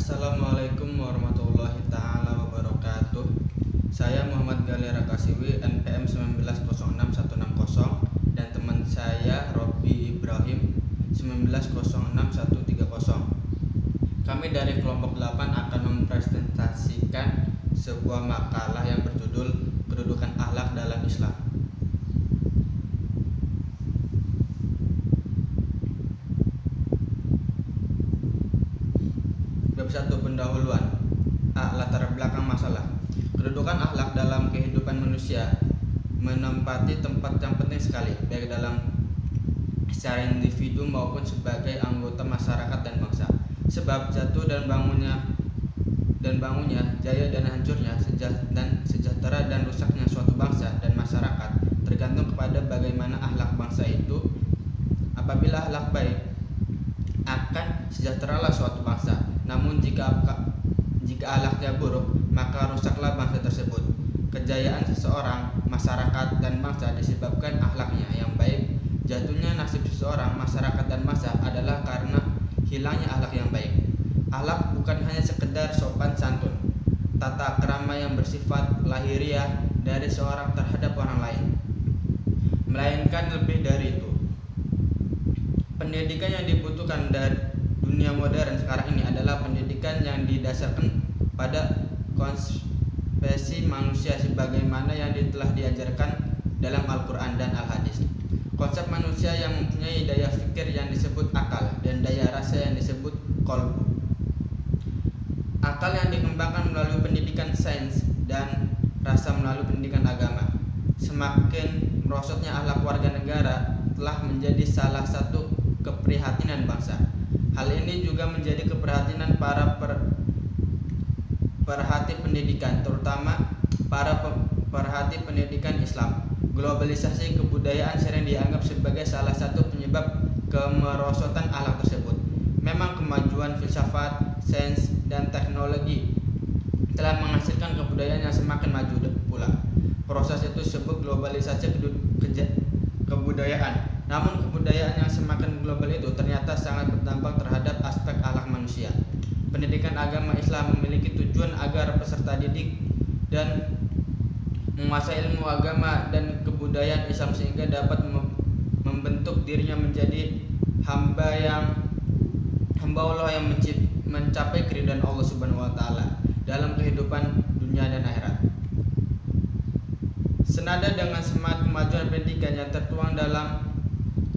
Assalamualaikum warahmatullahi taala wabarakatuh. Saya Muhammad Galera Kasiwi, NPM 1906160, dan teman saya Robi Ibrahim 1906130. Kami dari kelompok 8 akan mempresentasikan sebuah makalah yang berjudul Kedudukan Akhlak dalam Islam. Bab 1. Pendahuluan. Latar belakang masalah. Kedudukan akhlak dalam kehidupan manusia menempati tempat yang penting sekali, baik dalam secara individu maupun sebagai anggota masyarakat dan bangsa. Sebab jatuh dan bangunnya, jaya dan hancurnya, sejahtera dan rusaknya suatu bangsa dan masyarakat tergantung kepada bagaimana akhlak bangsa itu. Apabila akhlak baik, akan sejahteralah suatu bangsa. Namun jika akhlaknya buruk, maka rusaklah bangsa tersebut. Kejayaan seseorang, masyarakat, dan bangsa disebabkan akhlaknya yang baik. Jatuhnya nasib seseorang, masyarakat, dan bangsa adalah karena hilangnya akhlak yang baik. Akhlak bukan hanya sekedar sopan santun, tata krama yang bersifat lahiriah dari seorang terhadap orang lain, melainkan lebih dari itu. Pendidikan yang dibutuhkan dari dunia modern sekarang ini adalah pendidikan yang didasarkan pada konsepsi manusia sebagaimana yang telah diajarkan dalam Al-Quran dan Al-Hadis. Konsep manusia yang mempunyai daya fikir yang disebut akal dan daya rasa yang disebut qalbu. Akal yang dikembangkan melalui pendidikan sains dan rasa melalui pendidikan agama. Semakin merosotnya akhlak warga negara telah menjadi salah satu keprihatinan bangsa. Hal ini juga menjadi keprihatinan para perhati pendidikan, terutama para perhati pendidikan Islam. Globalisasi kebudayaan sering dianggap sebagai salah satu penyebab kemerosotan akhlak tersebut. Memang kemajuan filsafat, sains, dan teknologi telah menghasilkan kebudayaan yang semakin maju pula. Proses itu disebut globalisasi kebudayaan. Namun kebudayaan yang semakin global itu ternyata sangat berdampak terhadap aspek akhlak manusia. Pendidikan agama Islam memiliki tujuan agar peserta didik dan menguasai ilmu agama dan kebudayaan Islam sehingga dapat membentuk dirinya menjadi hamba Allah yang mencapai keridhaan Allah Subhanahu wa taala dalam kehidupan dunia dan akhirat. Senada dengan semangat kemajuan pendidikan yang tertuang dalam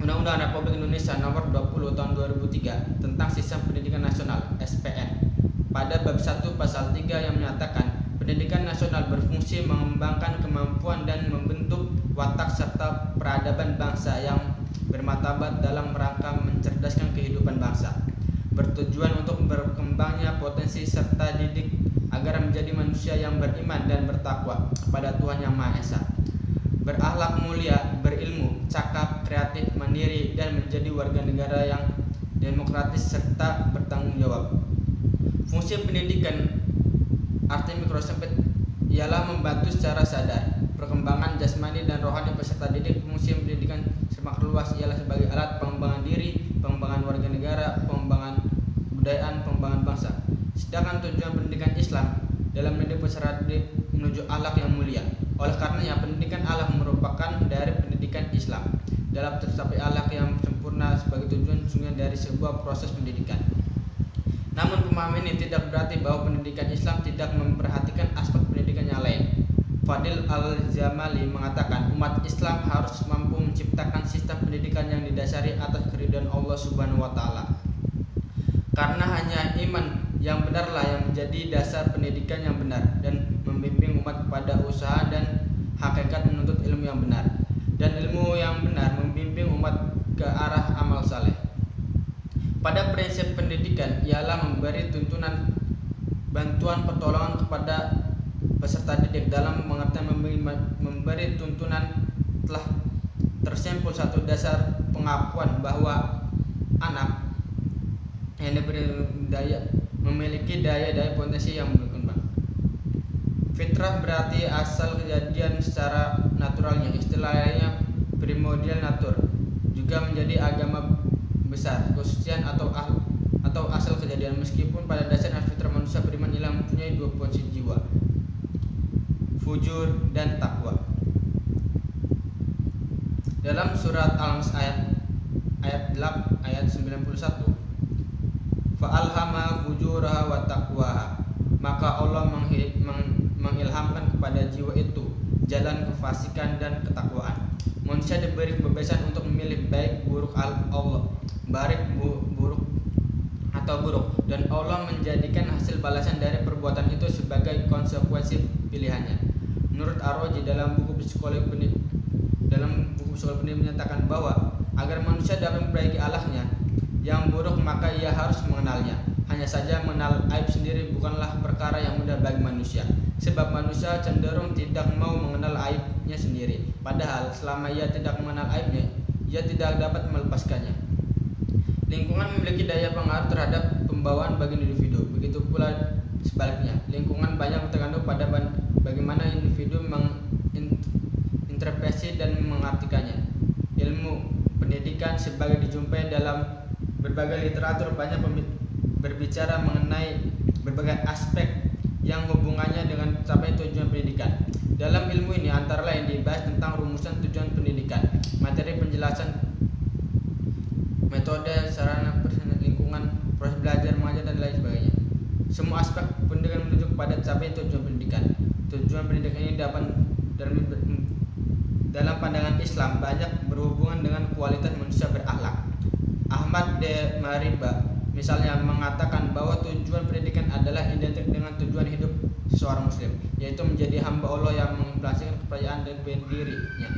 Undang-Undang Republik Indonesia Nomor 20 Tahun 2003 tentang Sistem Pendidikan Nasional (SPN), pada bab 1 pasal 3 yang menyatakan pendidikan nasional berfungsi mengembangkan kemampuan dan membentuk watak serta peradaban bangsa yang bermartabat dalam rangka mencerdaskan kehidupan bangsa, bertujuan untuk berkembangnya potensi serta didik agar menjadi manusia yang beriman dan bertakwa kepada Tuhan Yang Maha Esa, berakhlak mulia, berilmu, cakap, kreatif, mandiri, dan menjadi warga negara yang demokratis serta bertanggung jawab. Fungsi pendidikan arti mikrosempit ialah membantu secara sadar perkembangan jasmani dan rohani peserta didik. Fungsi pendidikan semakin luas ialah sebagai alat pengembangan diri, pengembangan warga negara, pengembangan kebudayaan, pengembangan bangsa. Sedangkan tujuan pendidikan Islam dalam mendidik peserta didik menuju akhlak yang mulia. Oleh karenanya pendidikan akhlak merupakan dari pendidikan Islam. Dalam tercapai akhlak yang sempurna sebagai tujuan sesungguhnya dari sebuah proses pendidikan. Namun pemahaman ini tidak berarti bahwa pendidikan Islam tidak memperhatikan aspek pendidikan yang lain. Fadil Al-Jamali mengatakan umat Islam harus mampu menciptakan sistem pendidikan yang didasari atas keridhaan Allah Subhanahu wa taala. Karena hanya iman yang benarlah yang menjadi dasar pendidikan yang benar dan membimbing umat kepada usaha dan hakikat menuntut ilmu yang benar, dan ilmu yang benar membimbing umat ke arah amal saleh. Pada prinsip pendidikan ialah memberi tuntunan, bantuan, pertolongan kepada peserta didik. Dalam pengertian memberi tuntunan telah tersimpul satu dasar pengakuan bahwa anak yang diberi memiliki daya potensi yang berkembang. Fitrah berarti asal kejadian secara naturalnya, istilahnya primordial natur, juga menjadi agama besar, khususian atau atau asal kejadian, meskipun pada dasarnya fitrah manusia beriman ialah mempunyai dua posisi jiwa, fujur dan takwa. Dalam surat Al-Mas ayat 91, fa'alhama fujuraha wa taqwaha, maka Allah mengilhamkan kepada jiwa itu jalan kefasikan dan ketakwaan. Manusia diberi kebebasan untuk memilih baik buruk Allah, buruk atau buruk, dan Allah menjadikan hasil balasan dari perbuatan itu sebagai konsekuensi pilihannya. Menurut Ar-Razi dalam buku psikologi pendidikan menyatakan bahwa agar manusia dapat memperbaiki akhlaknya yang buruk, maka ia harus mengenalnya. Hanya saja mengenal aib sendiri bukanlah perkara yang mudah bagi manusia, sebab manusia cenderung tidak mau mengenal aibnya sendiri. Padahal selama ia tidak mengenal aibnya, ia tidak dapat melepaskannya. Lingkungan memiliki daya pengaruh terhadap pembawaan bagi individu. Begitu pula sebaliknya, lingkungan banyak tergantung pada bagaimana individu menginterpretasi dan mengartikannya. Ilmu pendidikan sebagai dijumpai dalam berbagai literatur banyak berbicara mengenai berbagai aspek yang hubungannya dengan mencapai tujuan pendidikan. Dalam ilmu ini antara lain dibahas tentang rumusan tujuan pendidikan, materi penjelasan, metode, sarana, lingkungan, proses belajar, mengajar, dan lain sebagainya. Semua aspek pendidikan menuju kepada mencapai tujuan pendidikan. Tujuan pendidikan ini dalam pandangan Islam banyak berhubungan dengan kualitas manusia berakhlak. Ahmad de Mariba misalnya mengatakan bahwa tujuan pendidikan adalah identik dengan tujuan hidup seorang muslim, yaitu menjadi hamba Allah yang mengimplementasikan kepercayaan dan dirinya.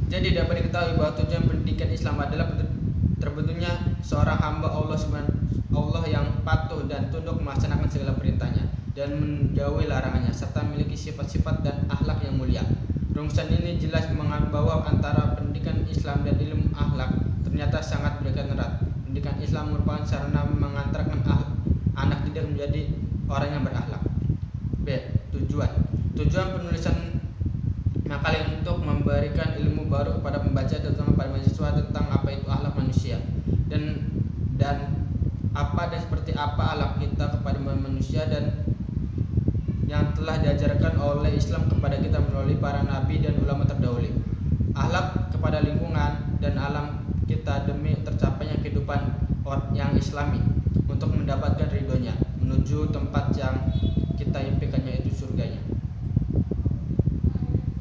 Jadi dapat diketahui bahwa tujuan pendidikan Islam adalah terbentuknya seorang hamba Allah yang patuh dan tunduk melaksanakan segala perintahnya dan menjauhi larangannya, serta memiliki sifat-sifat dan akhlak yang mulia. Rumusan ini jelas bahwa antara pendidikan Islam dan ilmu akhlak ternyata sangat berdekatan erat. Pendidikan Islam merupakan sarana mengantarkan anak didik menjadi orang yang berakhlak. B. Tujuan penulisan makalah untuk memberikan ilmu baru kepada pembaca, terutama pada mahasiswa, tentang apa itu akhlak manusia dan apa dan seperti apa akhlak kita kepada manusia dan yang telah diajarkan oleh Islam kepada kita melalui para nabi dan ulama terdahulu. Akhlak kepada lingkungan dan alam kita demi tercapainya kehidupan yang islami untuk mendapatkan ridhonya menuju tempat yang kita impikannya, yaitu surganya.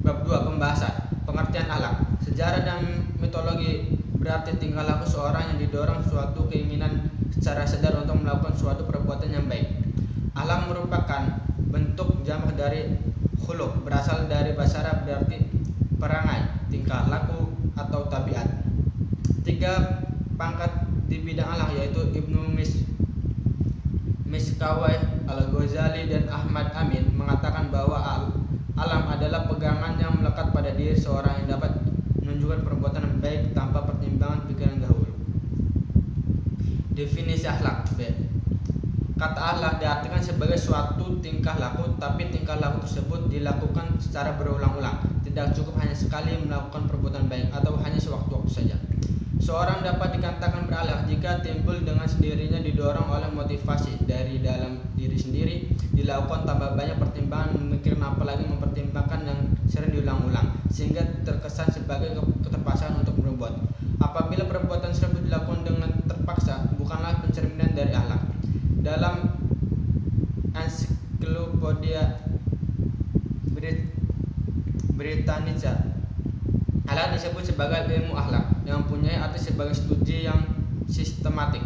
Bab 2. Pembahasan pengertian akhlak. Sejarah dan mitologi berarti tingkah laku seorang yang didorong suatu keinginan secara sadar untuk melakukan suatu perbuatan yang baik. Akhlak merupakan bentuk jamak dari khuluq, berasal dari bahasa Arab berarti perangai, tingkah laku atau tabiat. 3 pangkat di bidang akhlak yaitu Ibnu Miskawai, Al-Ghazali, dan Ahmad Amin mengatakan bahwa alam adalah pegangan yang melekat pada diri seorang yang dapat menunjukkan perbuatan yang baik tanpa pertimbangan pikiran dahulu. Definisi akhlak. B. Kata akhlak diartikan sebagai suatu tingkah laku, tapi tingkah laku tersebut dilakukan secara berulang-ulang. Tidak cukup hanya sekali melakukan perbuatan baik atau hanya sewaktu-waktu saja. Seorang dapat dikatakan berakhlak jika timbul dengan sendirinya, didorong oleh motivasi dari dalam diri sendiri, dilakukan tanpa banyak pertimbangan, memikirkan apalagi mempertimbangkan yang sering diulang-ulang, sehingga terkesan sebagai keterpaksaan untuk berbuat. Apabila perbuatan tersebut dilakukan dengan terpaksa, bukanlah pencerminan dari akhlak. Dalam Ensiklopedia Britannica, akhlak disebut sebagai ilmu akhlak yang mempunyai arti sebagai studi yang sistematik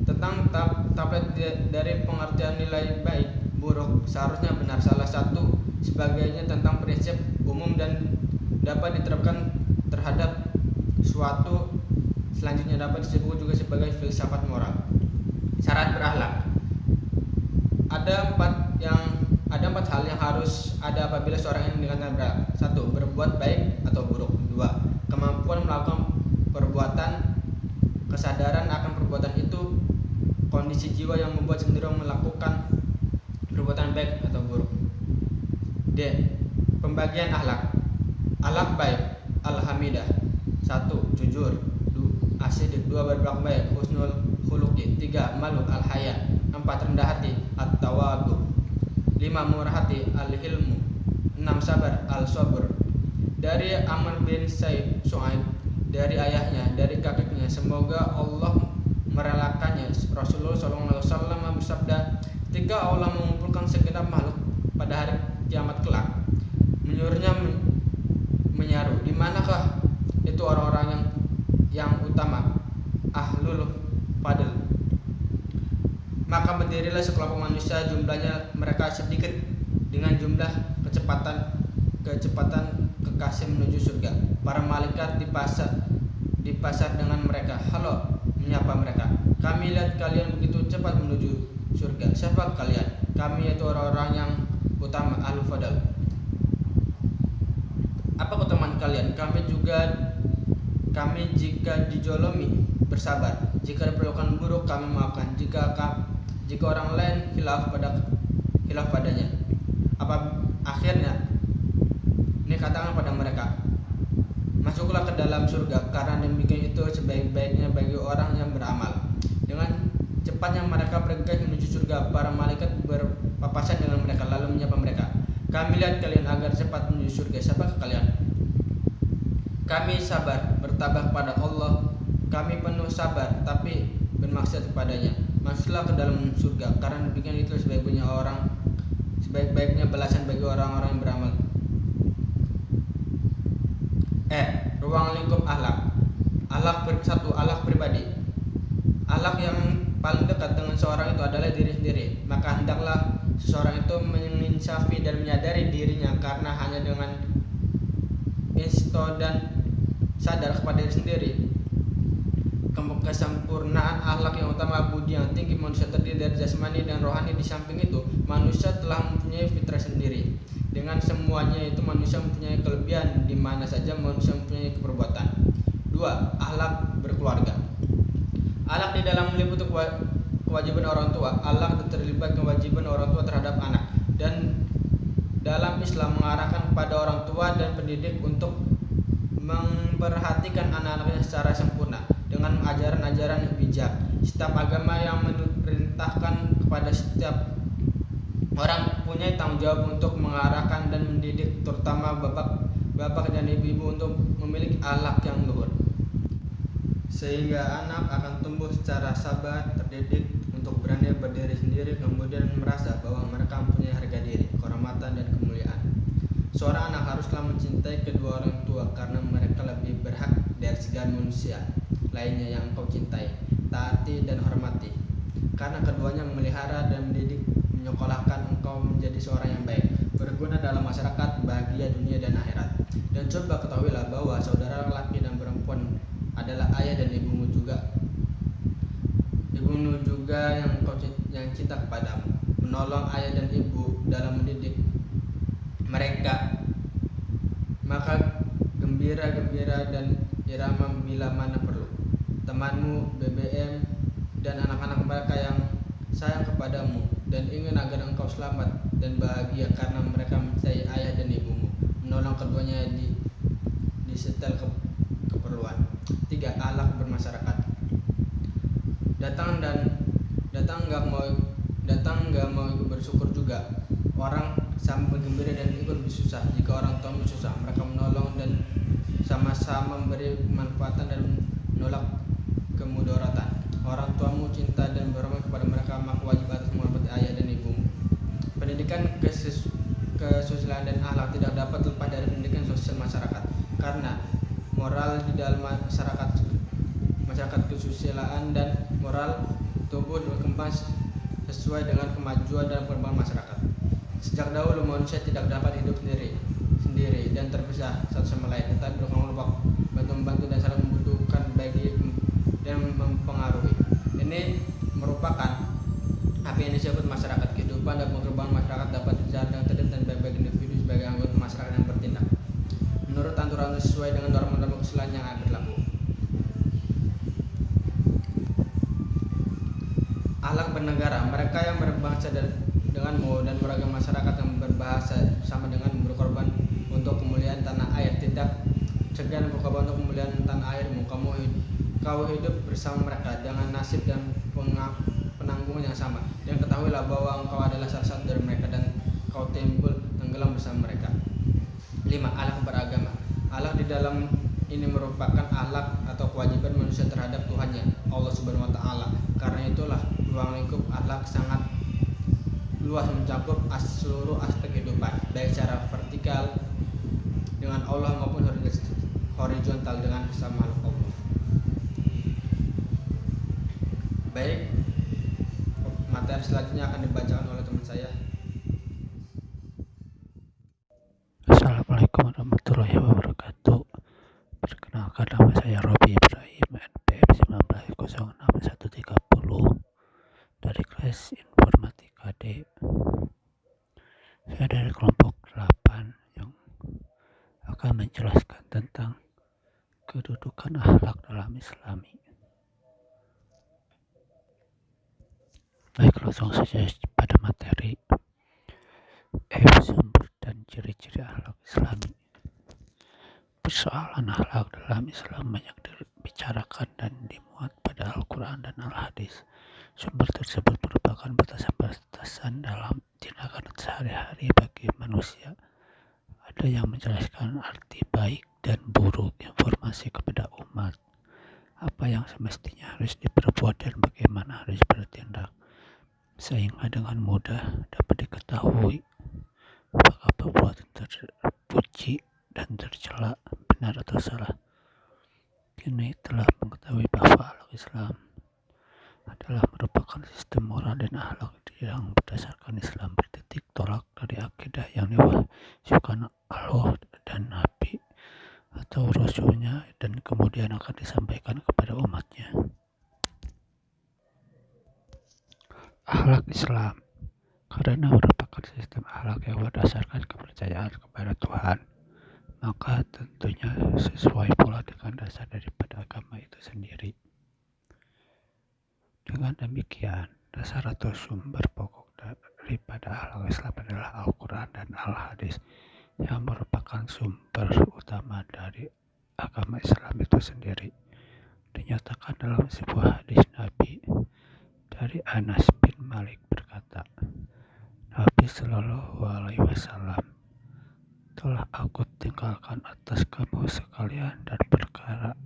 tentang tablet dari pengertian nilai baik buruk seharusnya benar. Salah satu sebagainya tentang prinsip umum dan dapat diterapkan terhadap suatu, selanjutnya dapat disebut juga sebagai filsafat moral. Syarat berakhlak. Ada empat hal yang harus ada apabila seorang ini dikatakan berakhlak. 1. Berbuat baik atau buruk. 2. Kemampuan melakukan perbuatan, kesadaran akan perbuatan itu, kondisi jiwa yang membuat cenderung melakukan perbuatan baik atau buruk. D. Pembagian akhlak. Akhlak baik. Alhamidah. 1. Jujur. asidik. 2 berakhlak baik, husnul khuluqi. 3 malu al-haya. 4 rendah hati, at-tawadu. 5 murah hati, al-hilmu. 6 sabar, al-sabr. Dari Amr bin Shu'aib, dari ayahnya, dari kakeknya, semoga Allah merelakannya, Rasulullah SAW bersabda, ketika Allah mengumpulkan segenap makhluk pada hari kiamat kelak, menyuruhnya menyaru, di manakah itu orang-orang yang utama, ahlul fadl. Maka berdirilah sekelompok manusia, jumlahnya mereka sedikit, dengan jumlah kecepatan kekasih menuju surga. Para malaikat di pasar dengan mereka, halo, menyapa mereka. Kami lihat kalian begitu cepat menuju surga. Siapa kalian? Kami yaitu orang-orang yang utama, ahlul fadl. Apa keutamaan kalian? Kami jika dijolomi bersabar, jika diperlukan buruk kami maafkan, jika orang lain hilaf padanya. Apa akhirnya ini katakan pada mereka, masuklah ke dalam surga, karena demikian itu sebaik-baiknya bagi orang yang beramal. Dengan cepatnya mereka bergegas menuju surga. Para malaikat berpapasan dengan mereka lalu menyapa mereka, kami lihat kalian agar cepat menuju surga. Siapa kalian? Kami sabar, bertabah kepada Allah. Kami penuh sabar, tapi bermaksud kepadanya. Masuklah ke dalam surga, karena demikian itu sebaik-baiknya balasan bagi orang-orang yang beramal. Ruang lingkup akhlak. Akhlak pribadi. Akhlak yang paling dekat dengan seorang itu adalah diri sendiri. Maka hendaklah seseorang itu menginsafi dan menyadari dirinya, karena hanya dengan insto dan sadar kepada diri sendiri, kesempurnaan akhlak yang utama, budi yang tinggi manusia terdiri dari jasmani dan rohani. Di samping itu, manusia telah mempunyai fitrah sendiri. Dengan semuanya itu, manusia mempunyai kelebihan di mana saja manusia mempunyai keperbuatan. 2. Akhlak berkeluarga. Akhlak di dalam meliputi kewajiban orang tua. Akhlak terlibat kewajiban orang tua terhadap anak, dan dalam Islam mengarahkan kepada orang tua dan pendidik untuk memperhatikan anak-anaknya secara sempurna dengan ajaran-ajaran yang bijak. Setiap agama yang memerintahkan kepada setiap orang punya tanggung jawab untuk mengarahkan dan mendidik, terutama bapak dan ibu-ibu, untuk memiliki akhlak yang luhur, sehingga anak akan tumbuh secara sabar, terdidik untuk berani berdiri sendiri, kemudian merasa bahwa mereka mempunyai harga diri, kehormatan, dan kemuliaan. Seorang anak haruslah mencintai kedua orang tua, karena mereka lebih berhak dari segala manusia lainnya yang engkau cintai, taati, dan hormati, karena keduanya memelihara dan mendidik, menyekolahkan engkau menjadi seorang yang baik, berguna dalam masyarakat, bahagia dunia dan akhirat. Dan coba ketahuilah bahwa saudara laki dan perempuan adalah ayah dan ibumu juga yang cinta kepadamu. Menolong ayah dan ibu dalam mendidik mereka, maka gembira dan irama bila mana perlu. Temanmu, BBM, dan anak-anak mereka yang sayang kepadamu dan ingin agar engkau selamat dan bahagia karena mereka mencintai ayah dan ibumu. Menolong keduanya di setel keperluan. 3. Akhlak bermasyarakat. Datang nggak mau ikut bersyukur juga. Orang sama bergembira dan ikut bersusah. Jika orang tua bersusah, mereka menolong dan sama-sama memberi kemanfaatan dan menolak kemudaratan. Orang tuamu cinta dan berhormat kepada mereka, maka wajib atas menghormati ayah dan ibumu. Pendidikan kesusilaan dan akhlak tidak dapat lepas dari pendidikan sosial masyarakat, karena moral di dalam masyarakat kesusilaan dan moral tumbuh berkembang sesuai dengan kemajuan dan perkembangan masyarakat. Sejak dahulu manusia tidak dapat hidup sendiri dan terpisah satu sama lain, tetapi berkelompok, bantu-membantu dan saling membutuhkan bagi dan mempengaruhi. Ini merupakan apa yang disebut masyarakat. Kehidupan dan perkembangan masyarakat dapat dijalankan dengan tertib dan baik-baik individu sebagai anggota masyarakat yang bertindak menurut aturan sesuai dengan norma-norma kesusilaan yang berlaku. Akhlak bernegara. Mereka yang berbangsa denganmu dan beragam masyarakat yang berbahasa sama dengan berkorban untuk kemuliaan tanah air, tidak segan berkorban untuk kemuliaan tanah airmu. kau hidup bersama mereka dengan nasib dan penanggungan yang sama. Dan ketahuilah bahwa engkau adalah salah satu dari mereka dan kau timbul tenggelam bersama mereka. 5. Akhlak beragama. Akhlak di dalam ini merupakan akhlak atau kewajiban manusia terhadap Tuhannya, Allah Subhanahu wa taala. Karena itulah ruang lingkup akhlak sangat luas, mencakup seluruh aspek kehidupan, baik secara vertikal dengan Allah maupun horizontal dengan sesama makhluk Allah. Baik, materi selanjutnya akan dibacakan oleh teman saya. Assalamualaikum warahmatullahi wabarakatuh. Perkenalkan, nama saya Robi Ibrahim, NPM 19061130 dari kelas Informatika D. Saya dari kelompok 8 yang akan menjelaskan tentang kedudukan akhlak dalam Islami. Baik, langsung saja pada materi. Sumber dan ciri-ciri akhlak Islami. Persoalan akhlak dalam Islam banyak dibicarakan dan dimuat pada Al-Quran dan Al-Hadis. Sumber tersebut merupakan batasan-batasan dalam tindakan sehari-hari bagi manusia. Ada yang menjelaskan arti baik dan buruk informasi kepada umat, apa yang semestinya harus diperbuat dan bagaimana harus bertindak, sehingga dengan mudah dapat diketahui apakah perbuatan terpuji dan tercela benar atau salah. Kini telah mengetahui bahwa akhlak Islam adalah merupakan sistem moral dan akhlak yang berdasarkan Islam, bertitik tolak dari akidah yang diwajibkan Allah dan Nabi atau Rasulnya dan kemudian akan disampaikan kepada umatnya. Akhlak Islam karena merupakan sistem akhlak yang berdasarkan kepercayaan kepada Tuhan, maka tentunya sesuai pula dengan dasar daripada agama itu sendiri. Dengan demikian, dasar atau sumber pokok daripada akhlak Islam adalah Al-Quran dan Al-Hadis yang merupakan sumber utama dari agama Islam itu sendiri. Dinyatakan dalam sebuah hadis Nabi dari Anas bin Malik berkata, Nabi Shallallahu Alaihi Wasallam, telah aku tinggalkan atas kamu sekalian dan perkara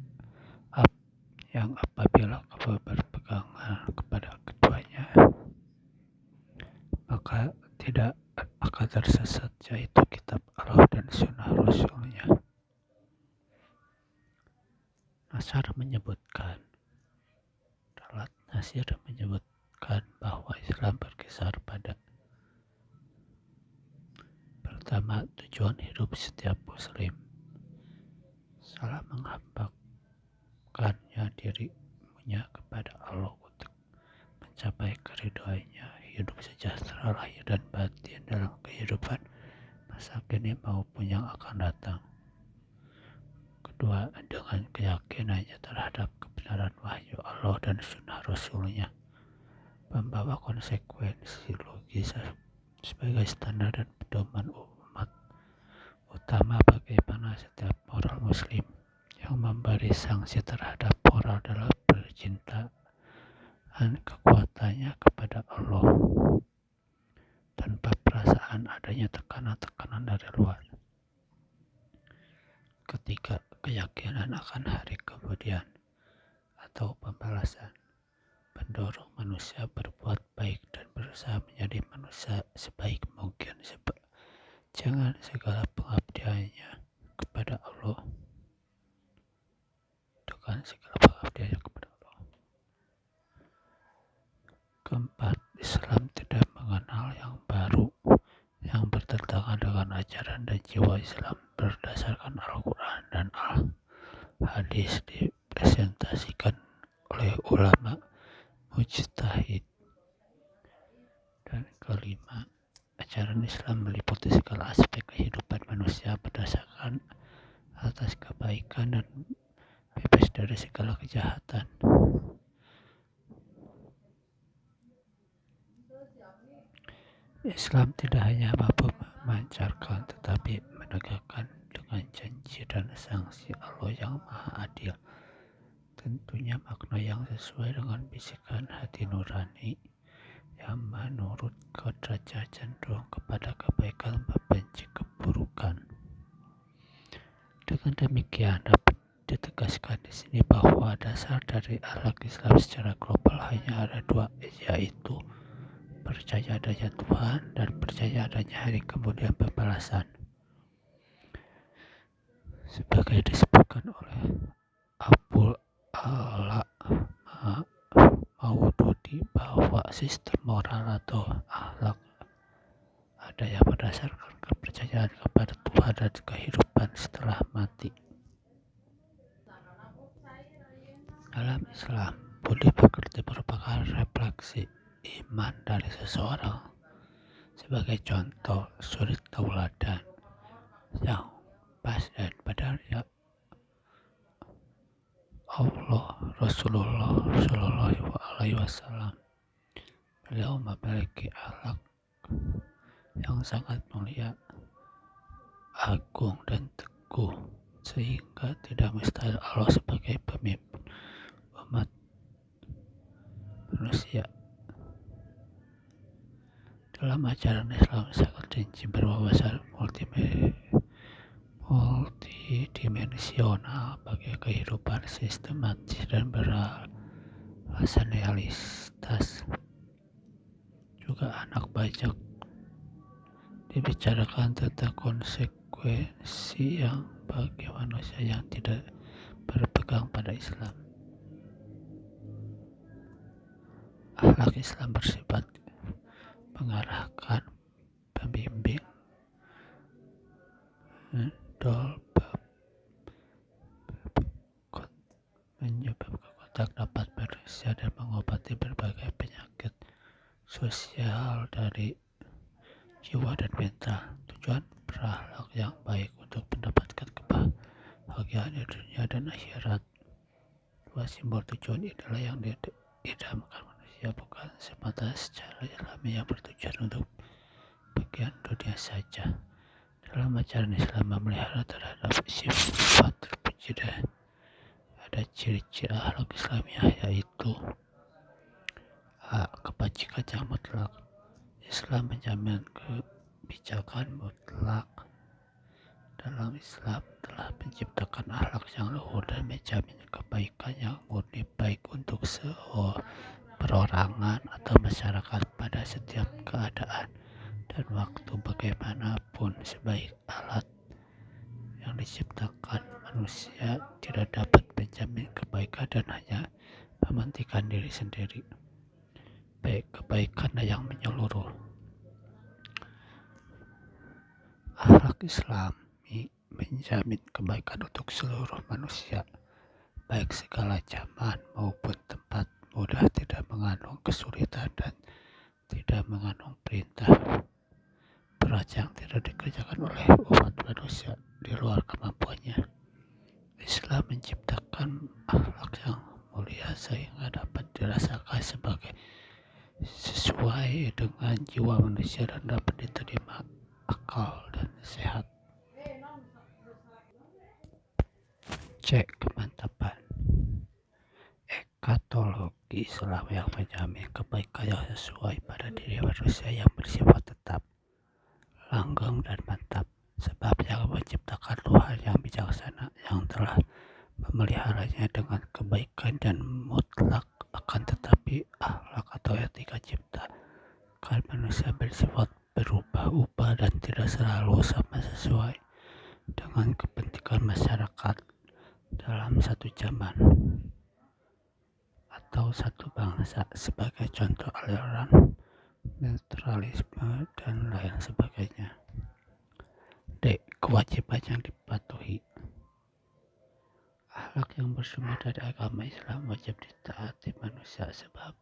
yang apabila kamu berpegangan kepada keduanya, maka tidak akan tersesat, yaitu kitab Allah dan sunnah Rasulnya. Nasir menyebutkan bahwa Islam berkisar pada pertama, tujuan hidup setiap muslim, salah menghambakannya dirinya kepada Allah untuk mencapai keridhoannya, hidup sejahtera lahir dan batin dalam kehidupan masa kini maupun yang akan datang. Kedua, dengan keyakinannya terhadap kebenaran wahyu Allah dan sunnah Rasulnya, membawa konsekuensi logis sebagai standar dan pedoman umat utama bagaimana setiap moral muslim yang memberi sanksi terhadap moral dalam bercintaan kekuatannya kepada Allah tanpa perasaan adanya tekanan-tekanan dari luar. Ketiga, keyakinan akan hari kemudian atau pembalasan mendorong manusia berbuat baik dan berusaha menjadi manusia sebaik mungkin. Jangan segala pengabdiannya kepada Allah dengan segala pengabdiannya kepada Allah. Keempat, Islam tidak mengenal yang baru yang bertentangan dengan ajaran dan jiwa Islam berdasarkan Al-Quran dan Al-Hadis dipresentasikan oleh ulama mujtahid. Dan kelima, ajaran Islam meliputi segala aspek kehidupan manusia berdasarkan atas kebaikan dan bebas dari segala kejahatan. Islam tidak hanya mampu memancarkan tetapi menegakkan dengan janji dan sanksi Allah yang maha adil. tentunya makna yang sesuai dengan bisikan hati nurani yang menurut kodratnya cenderung kepada kebaikan membenci keburukan. Dengan demikian dapat ditegaskan di sini bahwa dasar dari akhlak Islam secara global hanya ada dua, yaitu percaya adanya Tuhan dan percaya adanya hari kemudian pembalasan. Sebagai disebutkan oleh Abul A'la Maududi bahwa sistem moral atau akhlak ada yang berdasarkan kepercayaan kepada Tuhan dan kehidupan setelah mati. Dalam Islam, budi pekerti merupakan refleksi iman dari seseorang. Sebagai contoh, suri tauladan yang pas dan benar ya Allah Rasulullah Shallallahu Alaihi Wasallam. Beliau memiliki akhlak yang sangat mulia, agung dan teguh, sehingga tidak mustahil Allah sebagai pemimpin umat manusia. Dalam ajaran Islam sangat rinci berwawasan multidimensional bagi kehidupan sistematis dan beralasan realistas. Juga anak banyak dibicarakan tentang konsekuensi yang bagi manusia yang tidak berpegang pada Islam. Akhlak Islam bersifat mengarahkan, pembimbing, menyebabkan kontak dapat manusia dan mengobati berbagai penyakit sosial dari jiwa dan mental. Tujuan berakhlak yang baik untuk mendapatkan kebahagiaan di dunia dan akhirat. Dua simbol tujuan inilah yang didamkan manusia, bukan semata secara Islami yang bertujuan untuk bagian dunia saja. Dalam ajaran Islam memelihara terhadap sifat terpuji dan ada ciri-ciri akhlak Islamiah, yaitu kebajikan yang mutlak. Islam menjamin kebijakan mutlak. Dalam Islam telah menciptakan akhlak yang luhur dan menjamin kebaikan yang murni baik untuk perorangan atau masyarakat pada setiap keadaan dan waktu. Bagaimanapun sebaik alat yang diciptakan, manusia tidak dapat menjamin kebaikan dan hanya mementingkan diri sendiri. Baik kebaikan yang menyeluruh. Akhlak Islami menjamin kebaikan untuk seluruh manusia, baik segala zaman maupun tempat, mudah, tidak mengandung kesulitan dan tidak mengandung perintah berat yang tidak dikerjakan oleh umat manusia di luar kemampuannya. Islam menciptakan akhlak yang mulia sehingga dapat dirasakan sebagai sesuai dengan jiwa manusia dan dapat diterima akal dan sehat. C. Kemantapan. Ekatologi Islam yang menjamin kebaikan yang sesuai pada diri manusia yang bersifat tetap, langgeng dan mantap, sebab yang menciptakan Tuhan yang bijaksana yang telah memeliharanya dengan kebaikan dan mutlak. Akan tetapi akhlak atau etika ciptakan manusia bersifat berubah-ubah dan tidak selalu sama sesuai dengan kepentingan masyarakat dalam satu zaman atau satu bangsa. Sebagai contoh aliran netralisme dan lain sebagainya. D. Kewajiban yang dipatuhi. Akhlak yang bersumber dari agama Islam wajib ditaati manusia sebab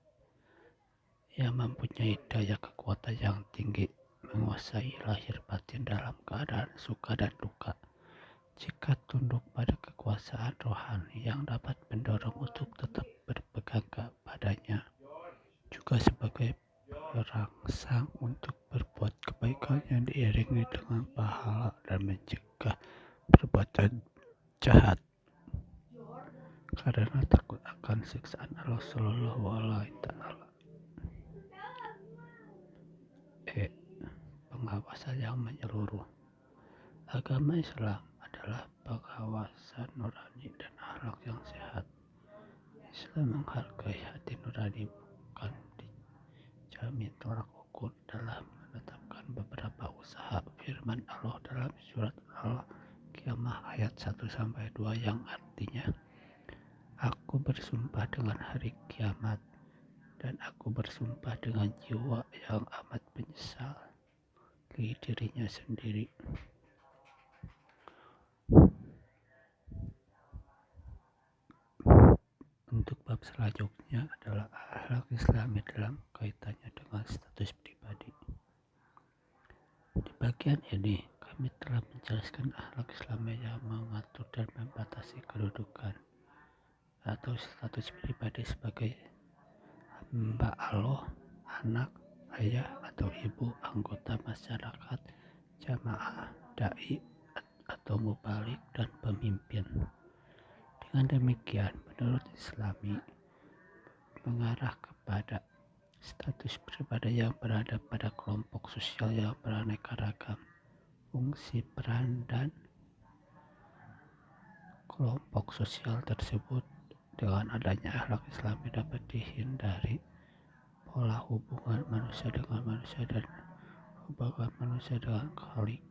ia mempunyai daya kekuatan yang tinggi, menguasai lahir batin dalam keadaan suka dan duka. Jika tunduk pada kekuasaan rohani yang dapat mendorong untuk tetap berpegang kepadanya, juga sebagai perangsang untuk berbuat kebaikan yang diiringi dengan pahala dan mencegah perbuatan jahat. karena takut akan siksaan Allah Subhanahu wa Ta'ala. Pengawasan yang menyeluruh. Agama Islam adalah pengawasan nurani dan akhlak yang sehat. Islam menghargai hati nurani, bukan dijamin tolak ukur dalam menetapkan beberapa usaha. Firman Allah dalam surat Al-Qiyamah ayat 1-2 yang artinya, aku bersumpah dengan hari kiamat, dan aku bersumpah dengan jiwa yang amat menyesali dirinya sendiri. Untuk bab selanjutnya adalah akhlak Islami dalam kaitannya dengan status pribadi. Di bagian ini kami telah menjelaskan akhlak Islami yang mengatur dan membatasi kedudukan atau status pribadi sebagai hamba Allah, anak, ayah atau ibu, anggota masyarakat, jamaah, dai atau mubalik, dan pemimpin. Dengan demikian, menurut Islami mengarah kepada status pribadi yang berada pada kelompok sosial yang beraneka ragam. Fungsi peran dan kelompok sosial tersebut dengan adanya akhlak Islami dapat dihindari pola hubungan manusia dengan manusia dan hubungan manusia dengan khalik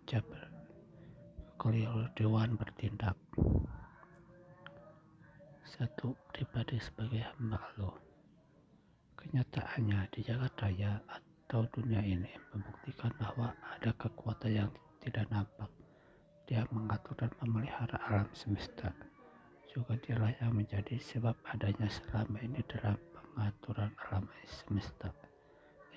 kekeliruan bertindak. 1. Pribadi sebagai hamba Allah. Kenyataannya di jagat raya atau dunia ini membuktikan bahwa ada kekuatan yang tidak nampak. Dia mengatur dan memelihara alam semesta. Juga dialah yang menjadi sebab adanya selama ini dalam pengaturan alam semesta.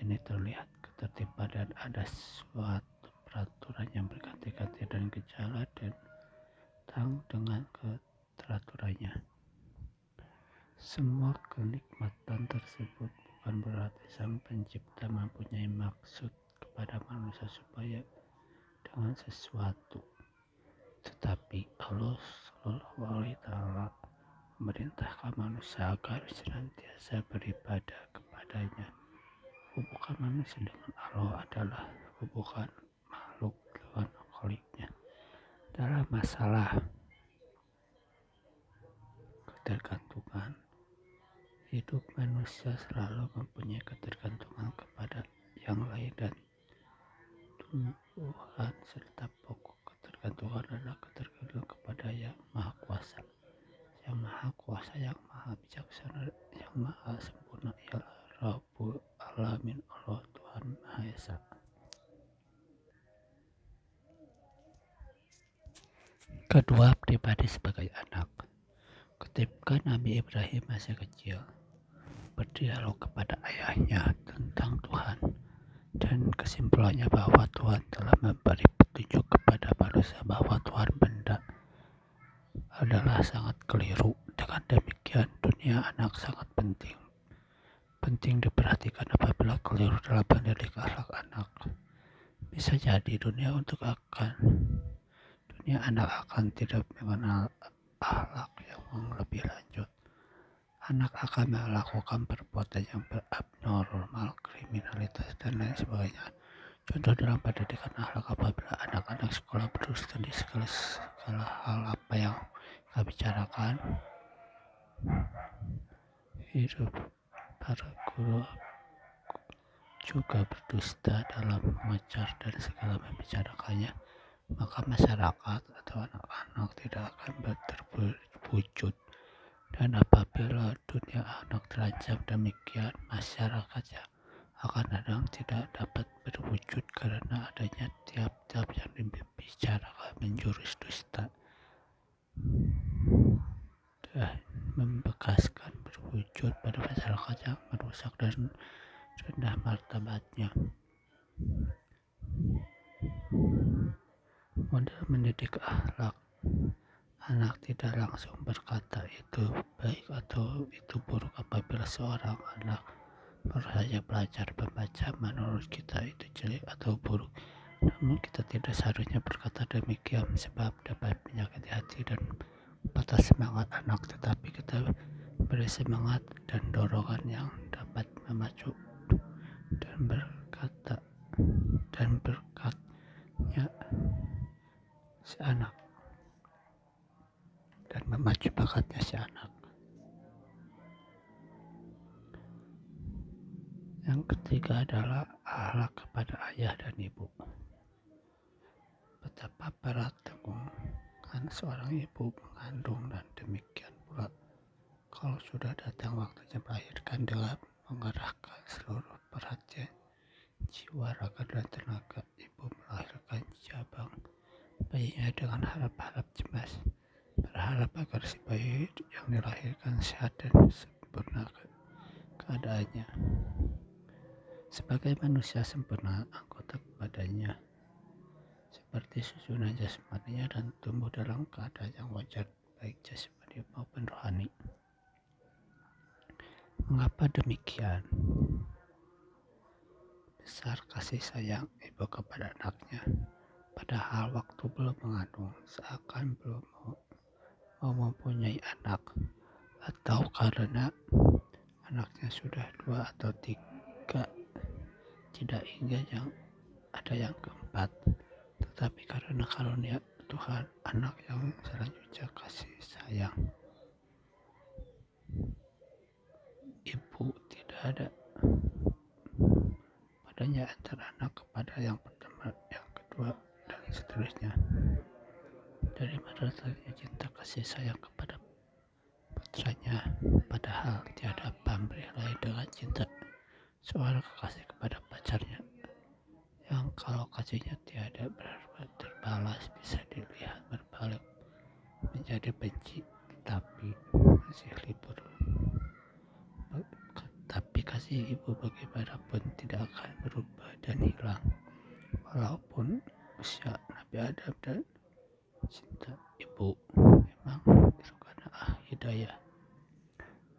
Ini terlihat ketertiban dan ada suatu peraturan yang berganti-ganti dan gejala datang dengan keteraturannya. Semua kenikmatan tersebut bukan berarti Sang Pencipta mempunyai maksud kepada manusia supaya dengan sesuatu, tetapi Allah SWT memerintahkan manusia agar senantiasa beribadah kepadanya. Hubungan manusia dengan Allah adalah hubungan makhluk dengan khaliknya. Dalam masalah ketergantungan, hidup manusia selalu mempunyai ketergantungan kepada yang lain dan tumbuhan, serta pokok ketergantungan adalah ketergantungan kepada yang maha kuasa. Yang maha kuasa, yang maha bijaksana, yang maha sempurna ialah Rabbul Alamin, Allah Tuhan Maha Esa. Kedua, pribadi sebagai anak. Ketika Nabi Ibrahim masih kecil, berdialog kepada ayahnya tentang Tuhan, dan kesimpulannya bahwa Tuhan telah memberi petunjuk kepada manusia bahwa Tuhan benda adalah sangat keliru. Dengan demikian, dunia anak sangat penting diperhatikan apabila keliru dalam mendidik akhlak anak. Bisa jadi dunia anak akan tidak mengenal akhlak yang lebih lanjut. Anak akan melakukan perbuatan yang abnormal, kriminalitas, dan lain sebagainya. Contoh dalam pendidikan akhlak apabila anak-anak sekolah berdusta di segala hal apa yang kami bicarakan. Hidup para guru juga berdusta dalam mengajar dan segala membicarakannya, maka masyarakat atau anak-anak tidak akan terwujud. Dan apabila dunia anak terancam demikian, masyarakatnya akan kadang tidak dapat berwujud karena adanya tiap-tiap yang dibicarakan menjurus dusta dan membekaskan berwujud pada masyarakat yang merusak dan rendah martabatnya. Model mendidik akhlak. Anak tidak langsung berkata itu baik atau itu buruk. Apabila seorang anak baru saja belajar membaca, menurut kita itu jelek atau buruk. Namun kita tidak seharusnya berkata demikian sebab dapat menyakiti hati dan patah semangat anak, tetapi kita beri semangat dan dorongan yang dapat memacu dan berkatnya si anak dan memacu bakatnya si anak. Yang ketiga adalah akhlak kepada ayah dan ibu. Betapa berat tanggungan seorang ibu mengandung, dan demikian pula kalau sudah datang waktunya melahirkan, dengan mengerahkan seluruh perhatian, jiwa, raga, dan tenaga. Ibu melahirkan cabang bayinya dengan harap-harap cemas, berharap agar si bayi yang dilahirkan sehat dan sempurna keadaannya. Sebagai manusia sempurna, anggota kepadanya seperti susunan jasmaninya dan tumbuh dalam keadaan yang wajar, baik jasmani maupun rohani. Mengapa demikian? Besar kasih sayang ibu kepada anaknya, padahal waktu belum mengandung, seakan belum mau mempunyai anak, atau karena anaknya sudah 2 atau 3, tidak ingin yang ada yang keempat, tetapi karena karunia Tuhan, anak yang selanjutnya kasih sayang ibu tidak ada padanya antara anak kepada yang pertama, yang kedua, dan seterusnya. Dari mana datangnya cinta kasih sayang kepada putranya, padahal tiada pamrih lain dengan cinta seorang kekasih kepada pacarnya, yang kalau kasihnya tiada terbalas, bisa dilihat berbalik menjadi benci, tapi masih libur. Tapi kasih ibu bagaimanapun tidak akan berubah dan hilang, walaupun usia Nabi Adam, dan cinta ibu memang merupakan hidayah,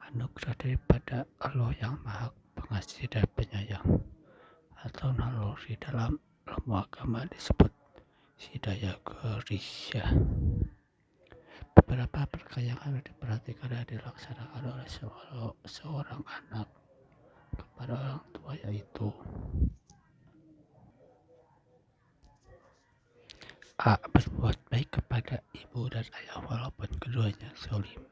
anugerah daripada Allah yang Maha Pengasih dan Penyayang, atau naluri dalam ilmu agama disebut hidayah ghariziyah. Beberapa perkara yang harus diperhatikan dan dilaksanakan oleh seorang anak kepada orang tua, yaitu A. Berbuat baik kepada ibu dan ayah walaupun keduanya zalim.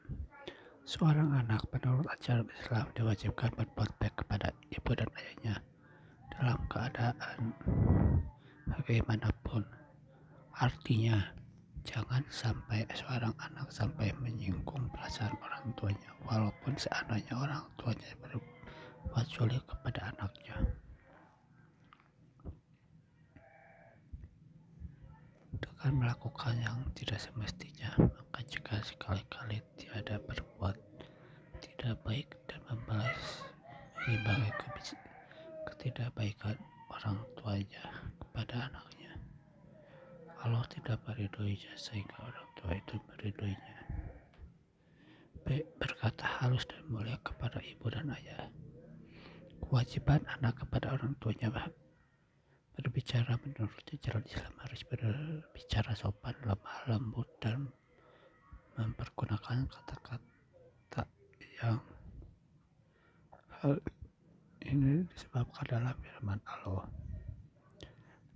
Seorang anak menurut ajaran Islam diwajibkan berbuat baik kepada ibu dan ayahnya dalam keadaan bagaimanapun. Artinya, jangan sampai seorang anak sampai menyinggung perasaan orang tuanya, walaupun seandainya orang tuanya berbuat zalim kepada anaknya. Dengan melakukan yang tidak semestinya, maka jika sekali-kali tiada berbuat tidak baik dan membalas sebagai ketidakbaikan orang tuanya kepada anaknya, Allah tidak meridhoinya sehingga orang tua itu meridhoinya. B. Berkata halus dan mulia kepada ibu dan ayah. Kewajiban anak kepada orang tuanya berbicara menurut ajaran Islam harus berbicara sopan, lemah lembut, dan mempergunakan kata-kata yang hal ini disebabkan dalam firman Allah.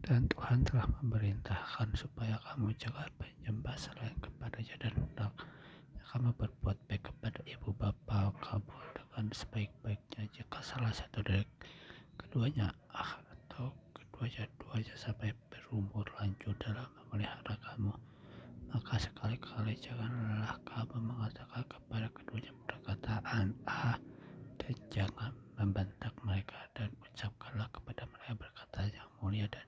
Dan Tuhan telah memerintahkan supaya kamu jangan menyembah selain kepada-Nya, dan hendaknya kamu berbuat baik kepada ibu bapa kamu dengan sebaik-baiknya. Jika salah satu dari keduanya atau keduanya sampai berumur lanjut dalam memelihara kamu, maka sekali-kali janganlah kamu mengatakan kepada keduanya perkataan dan jangan membentak mereka, dan ucapkanlah kepada mereka perkataan yang mulia, dan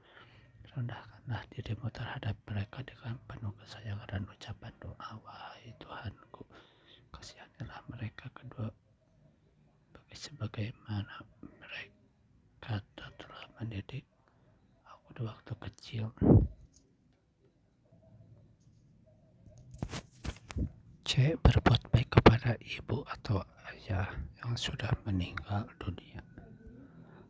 rendahkanlah dirimu terhadap mereka dengan penuh kesayangan dan ucapan doa. Wahai Tuhanku, kasihanilah mereka kedua sebagaimana mereka telah mendidik aku di waktu kecil. C. Berbuat baik kepada ibu atau ayah yang sudah meninggal dunia.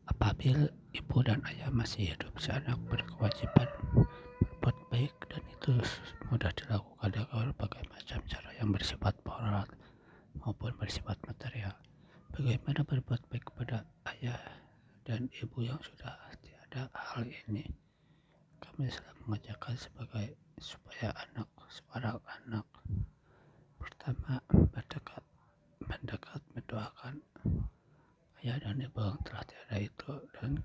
Apabila ibu dan ayah masih hidup, si anak berkewajiban berbuat baik, dan itu mudah dilakukan dengan berbagai macam cara yang bersifat moral maupun bersifat material. Bagaimana berbuat baik kepada ayah dan ibu yang sudah tiada hal ini? Kami selalu mengajarkan supaya seorang anak pertama mendekat mendoakan ayah dan ibu yang telah tiada itu, dan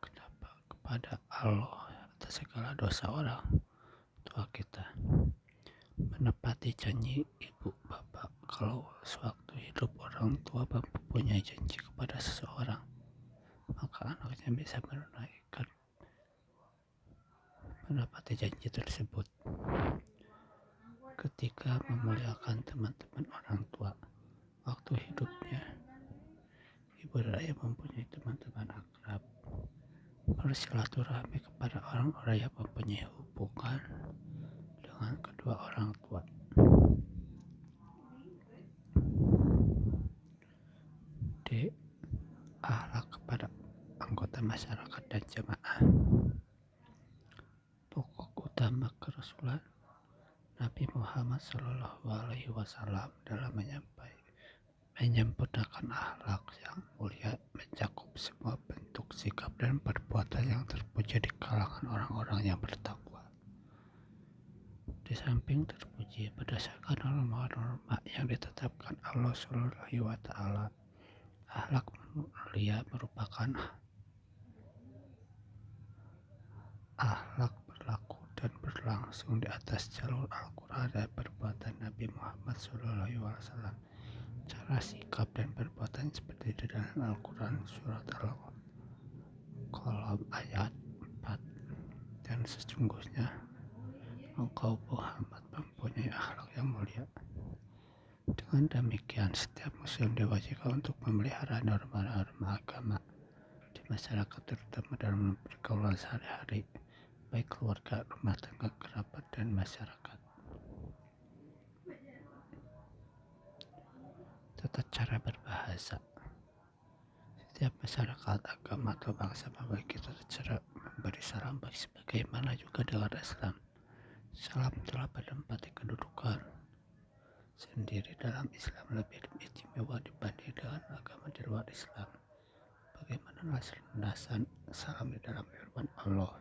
kenapa kepada Allah atas segala dosa orang tua kita. Menepati janji ibu bapak. Kalau sewaktu hidup orang tua mempunyai janji kepada seseorang, maka anaknya bisa menepati janji tersebut. Ketika memuliakan teman-teman orang tua waktu hidupnya, ibu dan ayah mempunyai teman-teman akrab, bersilaturahmi kepada orang-orang yang mempunyai hubungan dengan kedua orang tua. D. Akhlak kepada anggota masyarakat dan jemaah. Pokok utama kerasulan Nabi Muhammad SAW dalam menyempurnakan akhlak yang mulia mencakup semua bentuk sikap dan perbuatan yang terpuji di kalangan orang-orang yang bertakwa. Di samping terpuji berdasarkan norma-norma yang ditetapkan Allah SWT, akhlak mulia merupakan akhlak berlaku dan berlangsung di atas jalur Al-Quran dan perbuatan Nabi Muhammad SAW. Cara sikap dan perbuatan seperti di dalam Al-Quran surat Al-Qalam ayat 4. Dan sesungguhnya engkau Muhammad mempunyai akhlak yang mulia. Dengan demikian, setiap muslim diwajibkan untuk memelihara norma-norma agama di masyarakat, terutama dalam pergaulan sehari-hari, baik keluarga, rumah tangga, kerabat, dan masyarakat. Tata cara berbahasa. Setiap masyarakat, agama, atau bangsa memiliki tata cara memberi salam baik sebagaimana juga dengan Islam. Salam telah menempati kedudukan sendiri dalam Islam, lebih istimewa dibanding dengan agama di luar Islam. Bagaimana landasan salam di dalam firman Allah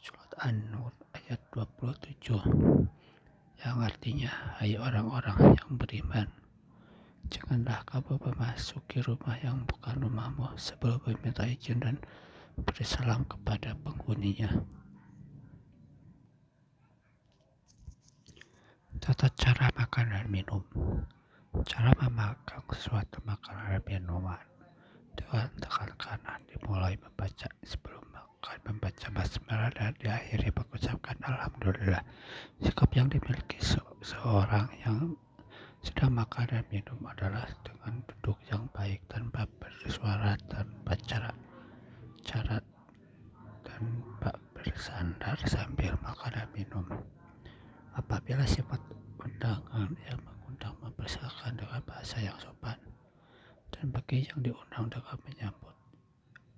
surat An-Nur ayat 27, yang artinya, hai orang-orang yang beriman, janganlah kamu memasuki rumah yang bukan rumahmu sebelum meminta izin dan beri salam kepada penghuninya. Tata cara makan dan minum. Cara memakan suatu makanan dan minuman dengan tangan kanan dimulai membaca sebelum makan, membaca basmalah, dan diakhiri mengucapkan alhamdulillah. Sikap yang dimiliki seorang yang sedang makan dan minum adalah dengan duduk yang baik, tanpa bersuara, tanpa cara tanpa bersandar sambil makan dan minum. Apabila sifat undangan yang mengundang mempersilakan dengan bahasa yang sopan, dan bagi yang diundang dengan menyambut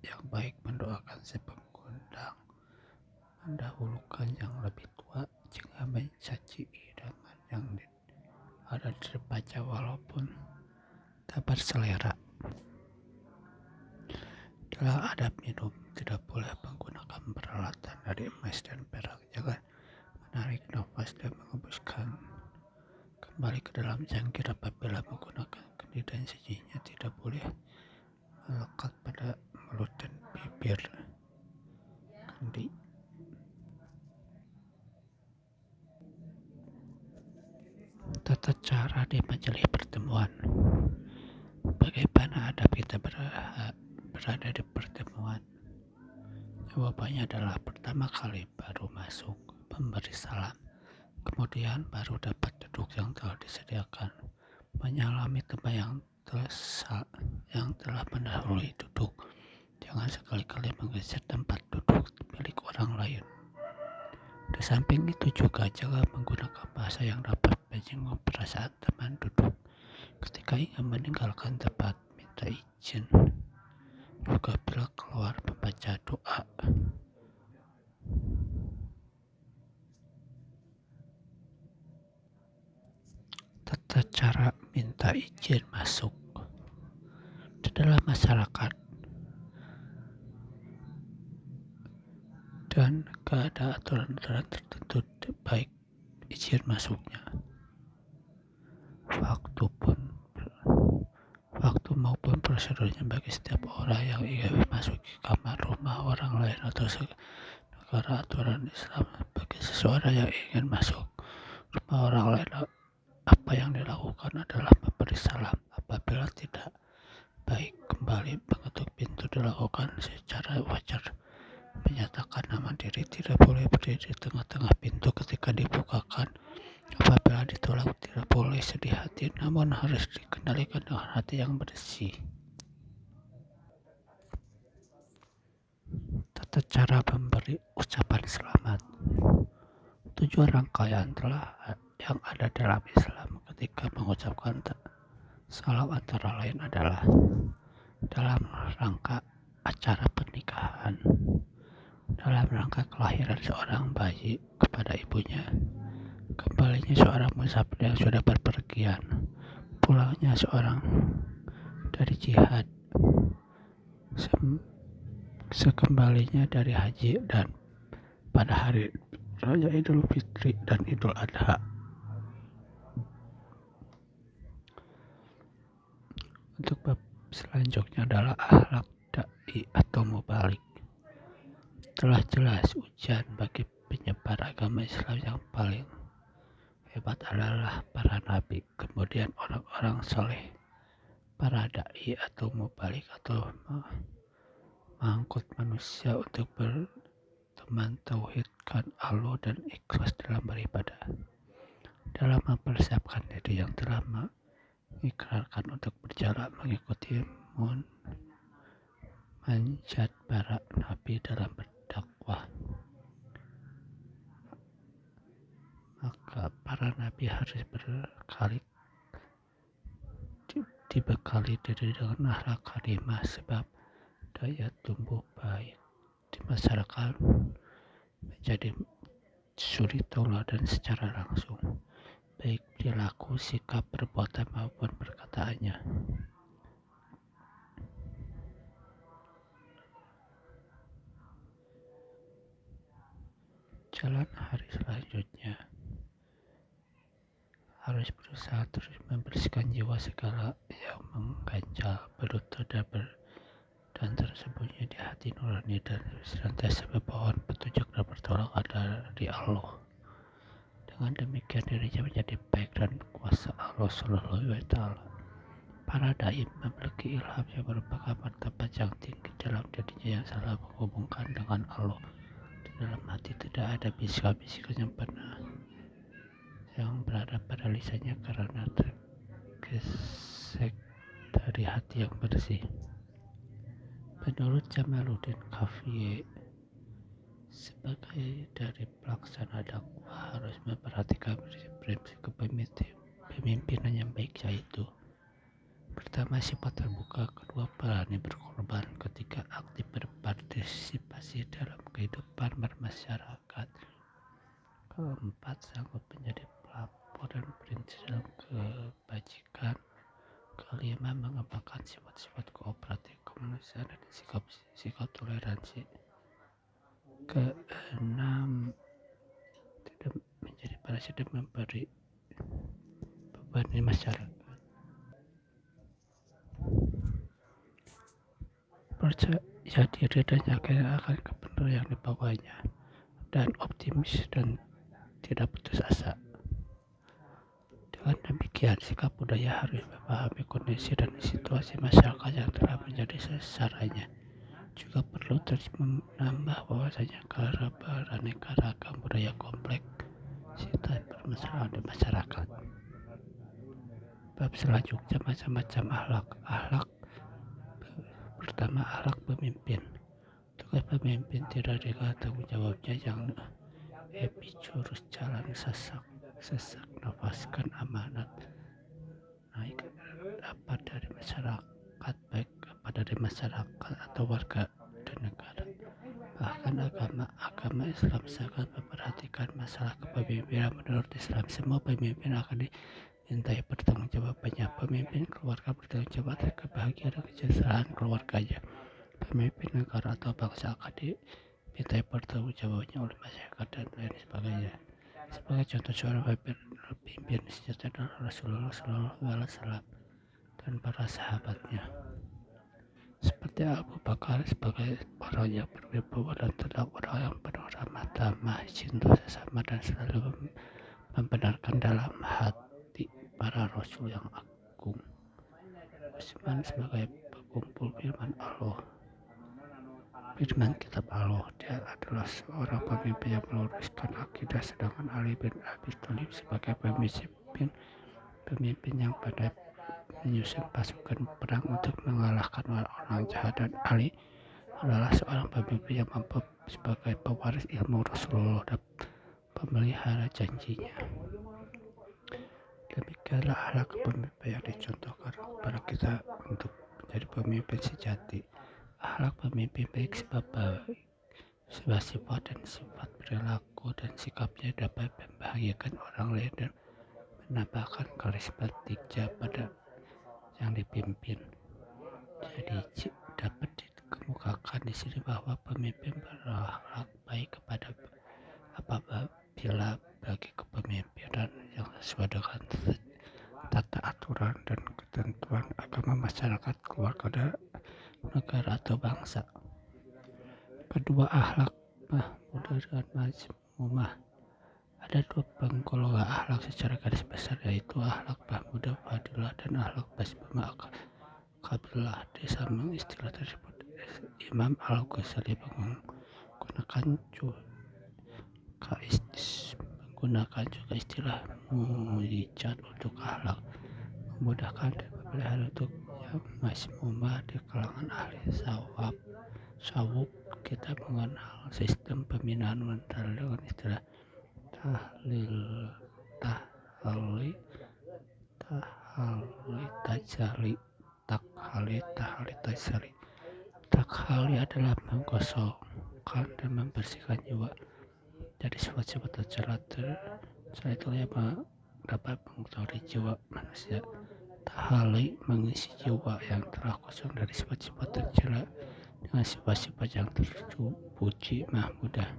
yang baik, mendoakan si pengundang, mendahulukan yang lebih tua jika mencaci hidangan yang ada di depannya walaupun tak berselera. Dalam adab minum, tidak boleh menggunakan peralatan dari emas dan perak. Jangan menarik nafas dan mengembuskan kembali ke dalam cangkir apabila menggunakan kendi, dan sijinya tidak boleh melekat pada mulut dan bibir kendi. Tata cara di majelis pertemuan. Bagaimana adab kita berada di pertemuan? Jawabannya adalah pertama kali baru masuk memberi salam, kemudian baru dapat duduk yang telah disediakan, menyalami teman yang telah mendahului duduk. Jangan sekali-kali menggeser tempat duduk milik orang lain. Di samping itu juga jangan menggunakan bahasa yang dapat menyinggung perasaan teman duduk. Ketika ingin meninggalkan tempat, minta izin. Juga bila keluar, membaca doa. izin masuk di dalam masyarakat dan gak ada aturan-aturan tertentu baik izin masuknya, waktu maupun prosedurnya bagi setiap orang yang ingin masuk ke kamar rumah orang lain atau negara. Aturan Islam bagi seseorang yang ingin masuk rumah orang lain, apa yang dilakukan adalah memberi salam. Apabila tidak baik, kembali mengetuk pintu dilakukan secara wajar. Menyatakan nama diri, tidak boleh berdiri di tengah-tengah pintu ketika dibukakan. Apabila ditolak, tidak boleh sedih hati, namun harus dikendalikan dengan hati yang bersih. Tata cara memberi ucapan selamat. Tujuan rangkaian yang ada dalam Islam ketika mengucapkan salam antara lain adalah dalam rangka acara pernikahan, dalam rangka kelahiran seorang bayi kepada ibunya, kembalinya seorang musafir yang sudah berpergian, pulangnya seorang dari jihad, sekembalinya dari haji, dan pada hari Raya Idul Fitri dan Idul Adha. Untuk bab selanjutnya adalah akhlak da'i atau mubalik. Telah jelas ujian bagi penyebar agama Islam yang paling hebat adalah para nabi, kemudian orang-orang soleh, para da'i atau mubalik atau mengangkut manusia untuk berteman tauhidkan Allah dan ikhlas dalam beribadah, dalam mempersiapkan diri yang telah mengikrarkan untuk berjalan mengikuti manhaj para nabi dalam berdakwah. Maka para nabi harus dibekali diri dengan akhlak karimah, sebab daya tumbuh baik di masyarakat menjadi suri tauladan secara langsung, baik perilaku, sikap, perbuatan maupun perkataannya. Jalan hari selanjutnya harus berusaha terus membersihkan jiwa segala yang mengganjal, berlutut dan tersembunyi di hati nurani, dan senantiasa bermohon petunjuk dan pertolongan dari Allah. Dengan demikian dirinya menjadi baik dan kuasa Allah Subhanahu wa Ta'ala. Para dai memiliki ilham yang merupakan martabat yang tinggi dalam dirinya yang selalu menghubungkan dengan Allah. Di dalam hati tidak ada bisikan-bisikan yang berada pada lisannya karena tergesek dari hati yang bersih. Menurut Jamaluddin Kafiye, sebagai dari pelaksana dakwah harus memperhatikan prinsip kepemimpinan yang baik, yaitu pertama, sifat terbuka; kedua, berani berkorban ketika aktif berpartisipasi dalam kehidupan bermasyarakat; keempat, sanggup menjadi pelapor dan prinsip dalam kebajikan; kelima, mengembangkan sifat-sifat kooperatif, kemanusiaan, dan sikap toleransi; keenam, tidak menjadi parasit dan memberi beban di masyarakat; percaya diri dan yakin akan kebenaran yang dibawanya; dan optimis dan tidak putus asa. Dengan demikian, sikap budaya harus memahami kondisi dan situasi masyarakat yang telah menjadi sasarannya. Juga perlu terus menambah bahwasanya karena beraneka ragam budaya kompleksitas permasalahan di masyarakat. Bab selanjutnya macam-macam akhlak. Pertama, akhlak pemimpin. Tugas pemimpin tidak dikala tanggung jawabnya yang epicurus jalan sesak nafaskan amanat naik dapat dari masyarakat, baik kepada dari masyarakat atau warga dan negara. Bahkan agama Islam sangat memperhatikan masalah kepemimpinan. Menurut Islam, semua pemimpin akan Mintai pertanggungjawabannya. Pemimpin keluarga bertanggung jawab atas kebahagiaan dan kesejahteraan keluarganya. Pemimpin negara atau bangsa akan dimintai pertanggungjawabannya oleh masyarakat dan lain sebagainya. Sebagai contoh, seorang pemimpin sejati adalah Rasulullah SAW dan para sahabatnya. Seperti Abu Bakar sebagai orang yang berwibawa dan tetap orang yang penuh ramah tamah, cinta sesama dan selalu membenarkan dalam hati para rasul yang agung. Utsman sebagai pekumpul firman kitab Allah. Dia adalah seorang pemimpin yang meluruskan akidah, sedangkan Ali bin Abi Thalib sebagai pemimpin yang pandai menyusun pasukan perang untuk mengalahkan orang-orang jahat, dan Ali adalah seorang pemimpin yang mampu sebagai pewaris ilmu Rasulullah dan pemelihara janjinya. Demikianlah akhlak kepemimpinan yang dicontohkan kepada kita untuk menjadi pemimpin sejati. Akhlak pemimpin baik sebuah sifat dan sifat perilaku dan sikapnya dapat membahagiakan orang lain dan menambahkan karismatiknya pada yang dipimpin. Jadi dapat dikemukakan di sini bahwa pemimpin berakhlak baik kepada apabila bagi kepemimpinan yang sesuai dengan tata aturan dan ketentuan agama, masyarakat, keluarga, dan negara atau bangsa. Kedua, akhlak mahmudah dan mazmumah. Ada dua penggolongan akhlak secara garis besar, yaitu akhlak mahmudah fadilah dan akhlak mazmumah kabilah. Di samping istilah tersebut, Imam Al-Ghazali menggunakan juga istilah mujizat untuk akhlak memudahkan dan memelihara untuk yang mazmumah. Di kalangan ahli sawub kita mengenal sistem pembinaan mental dengan istilah takhali tajali. Takhali adalah menggosokkan dan membersihkan jiwa dari sifat-sifat tercela yang dapat mengotori jiwa manusia. Tahali mengisi jiwa yang telah kosong dari sifat-sifat tercela dengan sifat-sifat yang terpuji mahmudah.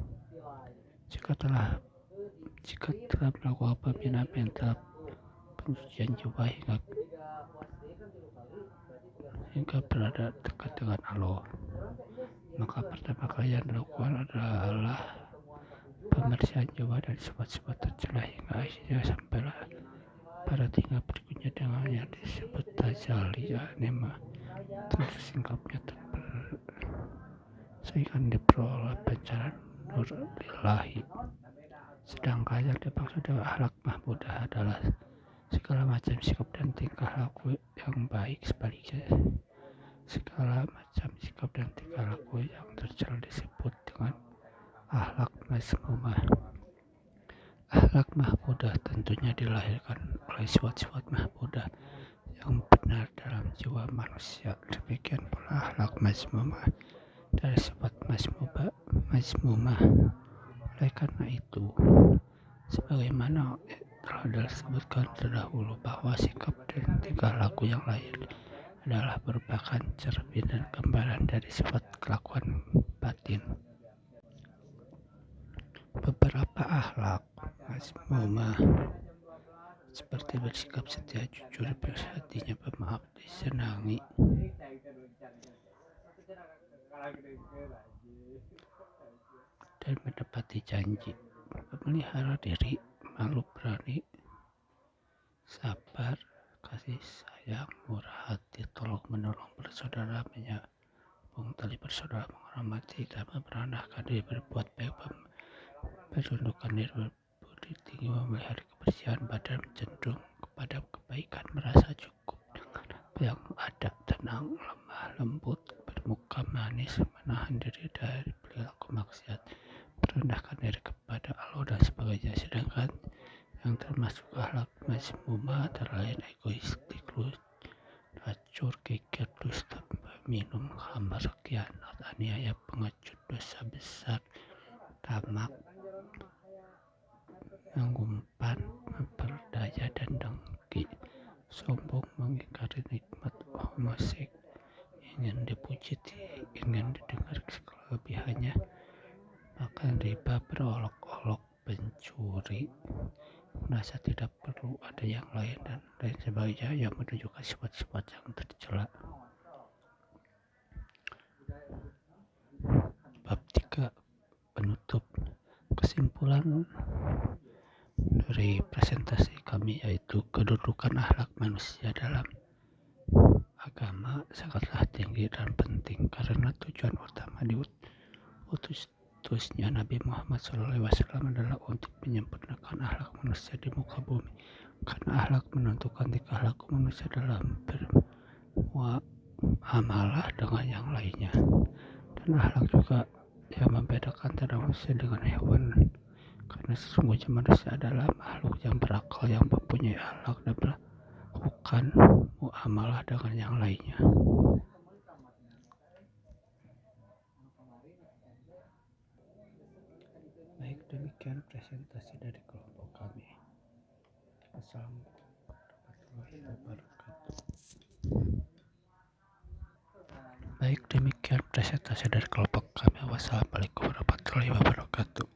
Jika telah melakukan pembinaan pencucian jiwa hingga berada dekat dengan Allah, maka pertama kali yang dilakukan adalah pembersihan jiwa dari sifat-sifat tercela hingga akhirnya sampailah pada tingkat berikutnya dengan yang disebut tajali, yakni tersingkapnya sehingga diperoleh pancaran nur ilahi. Sedangkan yang dimaksud dengan akhlak mahmudah adalah segala macam sikap dan tingkah laku yang baik. Sebaliknya, segala macam sikap dan tingkah laku yang tercela disebut dengan akhlak mazmumah. Akhlak mahmudah tentunya dilahirkan oleh sifat-sifat mahmudah yang benar dalam jiwa manusia. Demikian pula akhlak mazmumah dari sifat mazmumah. Oleh karena itu, sebagaimana telah disebutkan terdahulu bahwa sikap dan tingkah laku yang lahir adalah merupakan cermin dan gambaran dari sifat kelakuan batin. Beberapa akhlak mazmumah seperti bersikap setia, jujur, hatinya pemaaf, disenangi, dan menepati janji, memelihara diri, malu, berani, sabar, kasih sayang, murah hati, tolong menolong bersaudara, menyambung tali bersaudara, menghormati dan memperanakan diri, berbuat baik, menundukkan diri, berbudi tinggi, memelihara kebersihan badan, cenderung kepada kebaikan, merasa cukup dengan apa yang ada, tenang, lemah lembut, bermuka manis, menahan diri dari perilaku maksiat, merendahkan diri kepada Allah dan sebagainya. Sedangkan yang termasuk akhlak mazmumah antara lain egoistik, racun, geger, dusta, minum khamar, khianat, aniaya, pengecut, dosa besar, tamak, mengumpan, memperdaya, dan dengki. sombong, mengingkari nikmat musik, ingin dipuji, ingin didengar kelebihannya, makan riba, berolok-olok, pencuri, merasa tidak perlu ada yang lain dan lain sebagainya yang menunjukkan sifat-sifat yang tercela. Bab 3 penutup. Kesimpulan dari presentasi kami yaitu kedudukan akhlak manusia dalam agama sangatlah tinggi dan penting karena tujuan utama diutusnya Nabi Muhammad SAW adalah untuk menyempurnakan akhlak manusia di muka bumi, karena akhlak menentukan tingkah laku manusia dalam bermuamalah dengan yang lainnya, dan akhlak juga yang membedakan antara manusia dengan hewan, karena sesungguhnya manusia adalah makhluk yang berakal, yang mempunyai akhlak dan melakukan muamalah dengan yang lainnya. Baik, demikian presentasi dari kelompok kami. Assalamualaikum warahmatullahi wabarakatuh. Baik, demikian presentasi dari kelompok kami. Wassalamualaikum warahmatullahi wabarakatuh.